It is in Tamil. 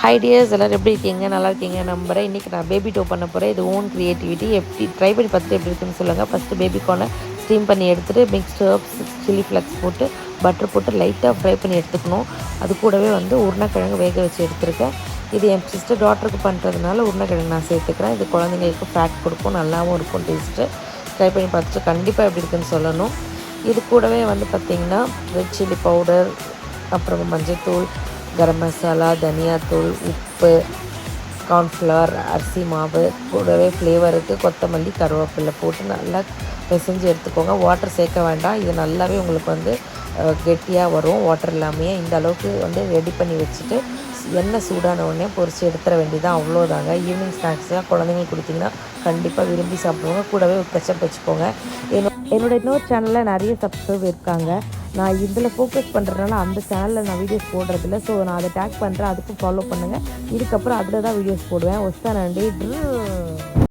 ஹாய் டியர்ஸ், எல்லோரும் எப்படி இருக்கீங்க? நல்லா இருக்கீங்க நம்புகிறேன். இன்றைக்கி நான் பேபி டோ பண்ண போகிறேன். இது ஓன் க்ரியேட்டிவிட்டி. எப்படி ட்ரை பண்ணி பார்த்துட்டு எப்படி இருக்குன்னு சொல்லுங்கள். ஃபஸ்ட்டு பேபி கார்னை ஸ்டீம் பண்ணி எடுத்துகிட்டு மிக்ஸ்ட் ஹர்ப்ஸ், சில்லி ஃப்ளக்ஸ் போட்டு பட்டர் போட்டு லைட்டாக ஃப்ரை பண்ணி எடுத்துக்கணும். அது கூடவே உருளைக்கிழங்கு வேக வச்சு எடுத்துருக்கேன். இது என் சிஸ்டர் டாட்டருக்கு பண்ணுறதுனால உருளைக்கிழங்கு நான் சேர்த்துக்கிறேன். இது குழந்தைங்களுக்கு ஃபேட் கொடுக்கும், நல்லாவும் இருக்கும் டேஸ்ட்டு. ட்ரை பண்ணி பார்த்துட்டு கண்டிப்பாக எப்படி இருக்குன்னு சொல்லணும். இது கூடவே பார்த்திங்கன்னா ரெட் சில்லி பவுடர், அப்புறம் மஞ்சள்தூள், கரம் மசாலா, தனியாத்தூள், உப்பு, கார்ன்ஃப்ளவர், அரிசி மாவு, கூடவே ஃப்ளேவருக்கு கொத்தமல்லி, கருவேப்பிலை போட்டு நல்லா பிசைஞ்சு எடுத்துக்கோங்க. வாட்டர் சேர்க்க வேண்டாம். இது நல்லாவே உங்களுக்கு கெட்டியாக வரும். வாட்டர் இல்லாமையே இந்த அளவுக்கு ரெடி பண்ணி வச்சுட்டு எண்ணெய் சூடான உடனே பொரித்து எடுத்துட வேண்டியதான். அவ்வளோதாங்க. ஈவினிங் ஸ்நாக்ஸ்லாம் குழந்தைங்களுக்கு கொடுத்திங்கன்னா கண்டிப்பாக விரும்பி சாப்பிடுவாங்க. கூடவே ஒரு கெச்சப் வச்சுக்கோங்க. என்னோட இன்னொரு சேனலில் நிறைய சப்ஸ்கிரைப் இருக்காங்க. நான் இதில் ஃபோக்கஸ் பண்ணுறதுனால அந்த சேனலில் நான் வீடியோஸ் போடுறதில்ல. ஸோ நான் அதை டேக் பண்ணுறேன், அதுக்கும் ஃபாலோ பண்ணுங்கள். இதுக்கப்புறம் அதில் தான் வீடியோஸ் போடுவேன். ஒஸ்தானண்டி.